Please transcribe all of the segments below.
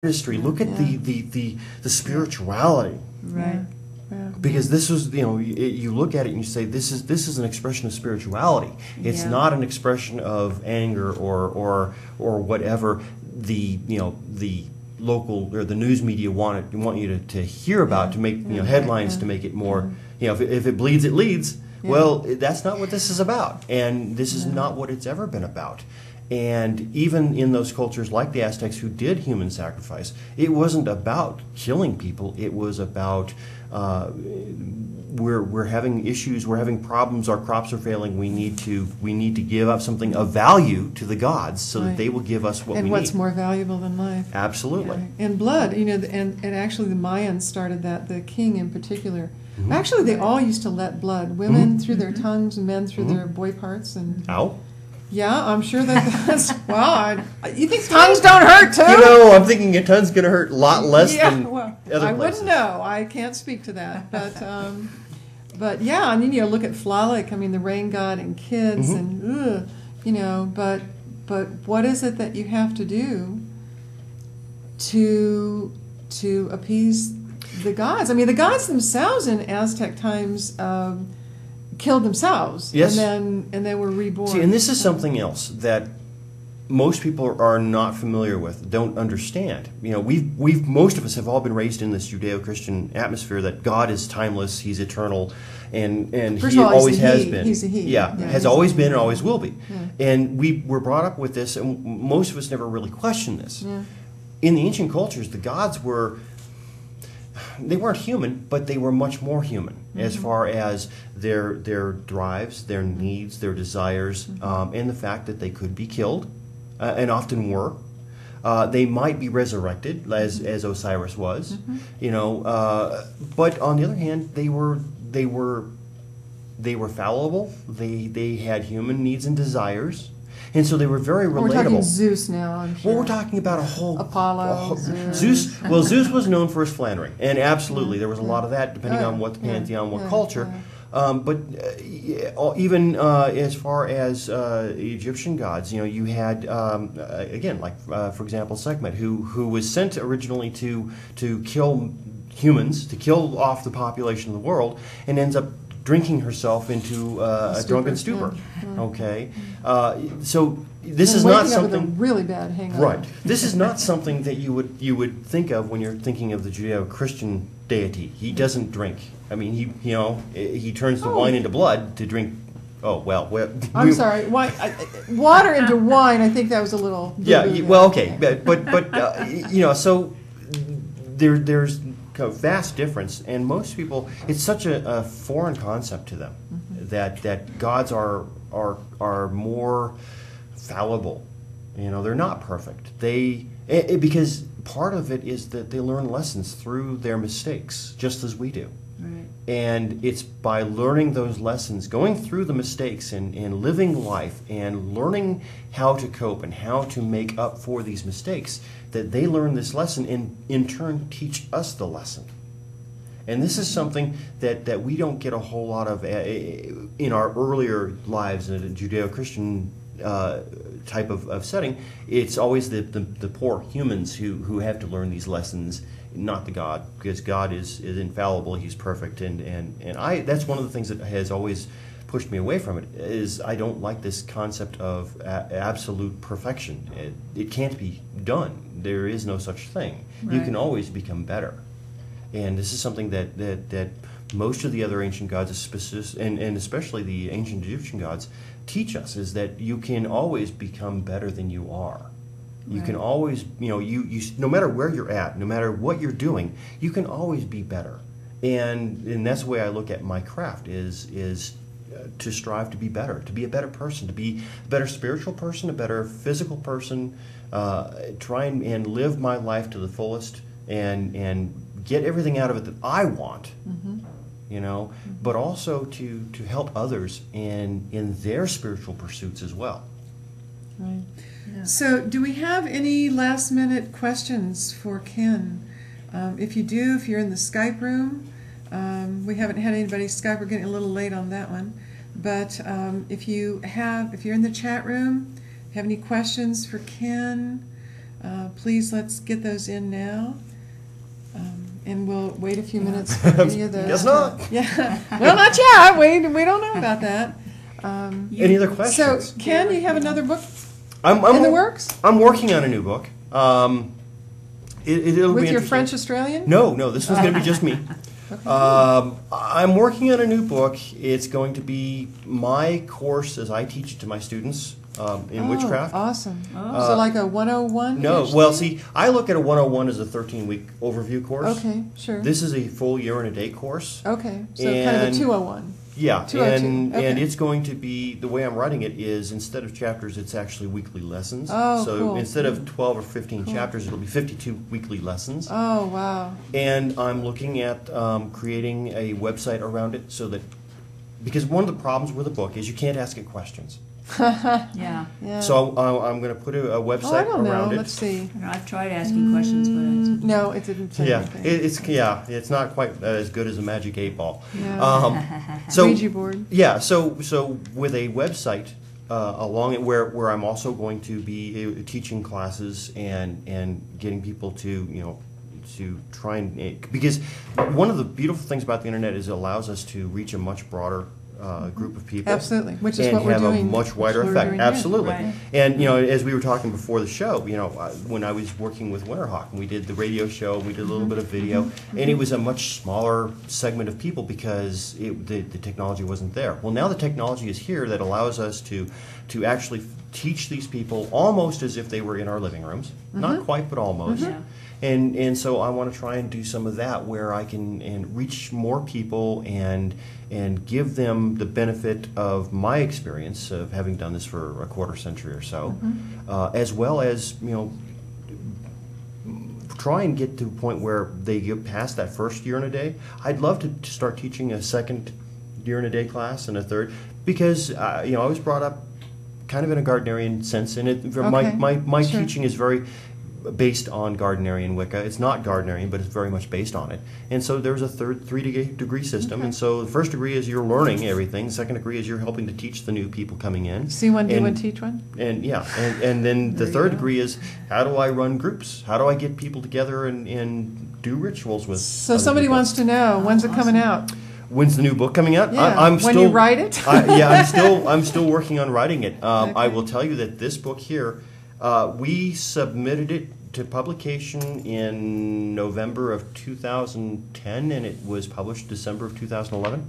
history. Look at the spirituality. Right. Because this was, you look at it and you say, this is an expression of spirituality. It's not an expression of anger or whatever the local or the news media want you to hear about, to make headlines, to make it more, if it bleeds, it leads. Well, that's not what this is about, and this is not what it's ever been about. And even in those cultures like the Aztecs who did human sacrifice, it wasn't about killing people. It was about we're having issues, we're having problems, our crops are failing. We need to give up something of value to the gods so that they will give us what we need. And what's more valuable than life? Absolutely. And blood, and actually the Mayans started that. The king in particular. Actually, they all used to let blood. Women through their tongues, and men through their boy parts. And ow. Yeah, I'm sure that's you think tongues don't hurt too? I'm thinking your tongue's going to hurt a lot less than other places. I wouldn't know. I can't speak to that, but yeah, and then look at Tlaloc. I mean, the rain god and kids, and but what is it that you have to do to appease the gods? I mean, the gods themselves in Aztec times killed themselves, and then were reborn. See, and this is something else that most people are not familiar with, don't understand. Most of us have all been raised in this Judeo-Christian atmosphere that God is timeless, He's eternal, and He always has been. He's a He. Has always been and always will be. And we were brought up with this, and most of us never really questioned this. In the ancient cultures, the gods they weren't human, but they were much more human as far as their drives, their needs, their desires, and the fact that they could be killed, and often were. They might be resurrected, as Osiris was, but on the other hand, they were fallible. They had human needs and desires. And so they were very relatable. We're talking Zeus now, I'm sure. Well, we're talking about a whole... Apollo, Zeus. Well, Zeus was known for his flandering, and absolutely, there was a lot of that, depending on what the pantheon, what culture. But even as far as Egyptian gods, you had, again, like, for example, Sekhmet, who was sent originally to kill humans, to kill off the population of the world, and ends up drinking herself into a drunken stupor. Okay, so this is not something. With a really bad hangover. Right. This is not something that you would think of when you're thinking of the Judeo-Christian deity. He doesn't drink. I mean, he turns the wine into blood to drink. Oh well. I'm sorry. Water into wine. I think that was a little. Well, okay, but so there's a vast difference, and most people, it's such a foreign concept to them that gods are more fallible. They're not perfect. Because part of it is that they learn lessons through their mistakes, just as we do. Right. And it's by learning those lessons, going through the mistakes and living life and learning how to cope and how to make up for these mistakes, that they learn this lesson and in turn teach us the lesson. And this is something that we don't get a whole lot of in our earlier lives in a Judeo-Christian type of setting. It's always the poor humans who have to learn these lessons, not the God, because God is infallible, He's perfect, and that's one of the things that has always pushed me away from it, is I don't like this concept of absolute perfection. It can't be done. There is no such thing. Right. You can always become better. And this is something that most of the other ancient gods, and especially the ancient Egyptian gods, teach us, is that you can always become better than you are. You can always, you no matter where you're at, no matter what you're doing, you can always be better. And that's the way I look at my craft, is to strive to be better, to be a better person, to be a better spiritual person, a better physical person, try and live my life to the fullest and get everything out of it that I want, but also to help others in their spiritual pursuits as well. Right. Yeah. So do we have any last minute questions for Ken? If you do, if you're in the Skype room, we haven't had anybody Skype, we're getting a little late on that one. But if you're in the chat room, have any questions for Ken, please let's get those in now. And we'll wait a few minutes for any of those. Guess not. Yeah. Well, not yet. We don't know about that. Any other questions? So, Ken, you have another book I'm in the works? I'm working on a new book. It'll With be your French Australian? No, this one's going to be just me. Okay. I'm working on a new book. It's going to be my course as I teach it to my students in witchcraft. Awesome. So like a 101? No, well, see, I look at a 101 as a 13-week overview course. Okay, sure. This is a full year and a day course. Okay, so kind of a 201. Yeah, 202. and Okay. it's going to be, the way I'm writing it is, instead of chapters, it's actually weekly lessons. Oh, so cool. instead of 12 or 15 chapters, it'll be 52 weekly lessons. Oh, wow. And I'm looking at creating a website around it so that, because one of the problems with a book is you can't ask it questions. Yeah. Yeah. So I'm going to put a website I don't know. around it. Let's see. I don't know, I've tried asking questions, but No, it didn't say Yeah, anything. it's not quite as good as a magic 8-ball. Yeah. So Ouija board. yeah, so with a website along it where I'm also going to be teaching classes and getting people to to try and, because one of the beautiful things about the internet is it allows us to reach a much broader group of people. Absolutely, which is and what we're have doing. a much wider which we're effect. doing here. Absolutely. Right. And as we were talking before the show, when I was working with Winterhawk, and we did the radio show, we did a little bit of video, and it was a much smaller segment of people because the technology wasn't there. Well, now the technology is here that allows us to actually teach these people almost as if they were in our living rooms. Not quite, but almost. Yeah. And so I want to try and do some of that where I can reach more people and give them the benefit of my experience of having done this for a quarter century or so, as well as try and get to a point where they get past that first year and a day. I'd love to start teaching a second year and a day class and a third, because I was brought up kind of in a Gardnerian sense, and my Sure. teaching is very based on Gardnerian Wicca. It's not Gardnerian, but it's very much based on it. And so there's a third three-degree system. And so the first degree is you're learning everything. The second degree is you're helping to teach the new people coming in. See one, do And- one, teach one. And yeah, and then the There you third go. degree is how do I run groups? How do I get people together and do rituals with So other somebody people? wants to know, when's it coming out? When's the new book coming out? Yeah, I'm when still, you write it? I'm still working on writing it. I Okay. will tell you that this book here, we submitted it to publication in November of 2010, and it was published December of 2011.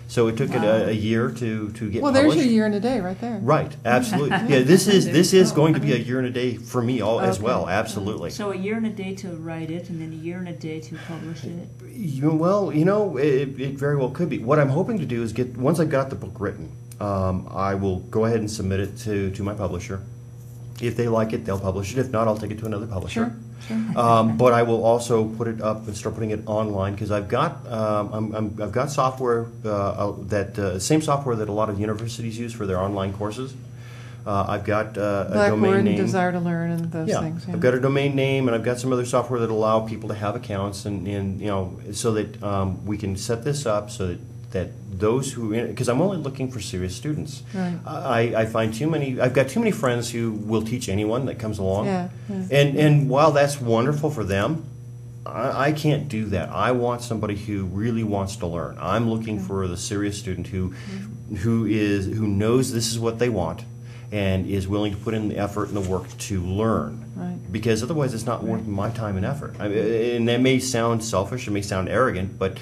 So it took it a year to get Well, published. there's your year and a day right there. Right, absolutely. Yeah, this is going to be a year and a day for me as Okay. well. Absolutely. so a year and a day to write it, and then a year and a day to publish it. It very well could be. What I'm hoping to do is once I've got the book written, I will go ahead and submit it to my publisher. If they like it, they'll publish it. If not, I'll take it to another publisher. Sure. But I will also put it up and start putting it online because I've got I've got software same software that a lot of universities use for their online courses. I've got a domain Blackboard name. and Desire to Learn and those things. Yeah. I've got a domain name, and I've got some other software that allow people to have accounts, and so that we can set this up so that those who, because I'm only looking for serious students. Right. I find I've got too many friends who will teach anyone that comes along. Yeah, yeah. And while that's wonderful for them, I can't do that. I want somebody who really wants to learn. I'm looking for the serious student who knows this is what they want and is willing to put in the effort and the work to learn. Right. Because otherwise it's not worth my time and effort. And that may sound selfish, it may sound arrogant, but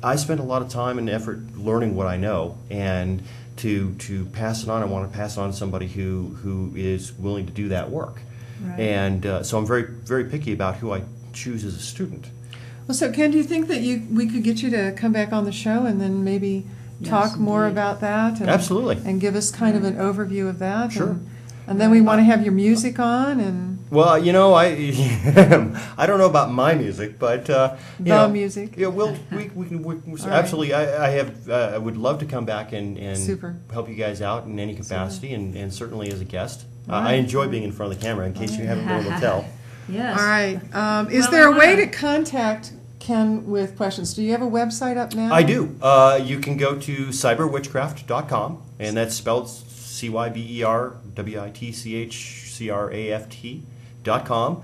I spend a lot of time and effort learning what I know, and to pass it on, I want to pass it on to somebody who is willing to do that work. Right. And so I'm very, very picky about who I choose as a student. Well, so Ken, do you think that we could get you to come back on the show and then maybe Yes, talk more indeed. about that? And, Absolutely. And give us kind of an overview of that? Sure. And then we want to have your music on and Well, I I don't know about my music, but music. Yeah, we right. absolutely. I would love to come back and Super. help you guys out in any capacity, and certainly as a guest. All right. I enjoy being in front of the camera. In case you haven't been able to tell. Yes. All right. Is Well, there a I way wanna- to contact Ken with questions? Do you have a website up now? I do. You can go to cyberwitchcraft.com, and that's spelled CYBERWITCHCRAFT. ModernPaganTV.com.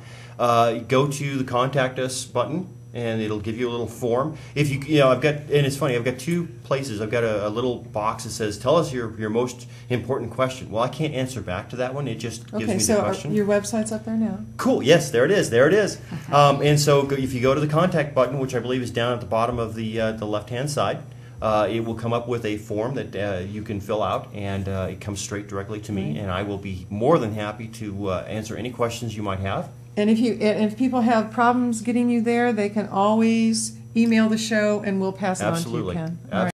Go to the Contact Us button, and it'll give you a little form. If I've got, and it's funny, I've got two places. I've got a little box that says, "Tell us your most important question." Well, I can't answer back to that one. It just gives me the question. Your website's up there now. Cool. Yes, there it is. There it is. And so if you go to the contact button, which I believe is down at the bottom of the left-hand side, it will come up with a form that you can fill out, and it comes straight directly to me, and I will be more than happy to answer any questions you might have. And if people have problems getting you there, they can always email the show, and we'll pass it on to you, Ken. All right.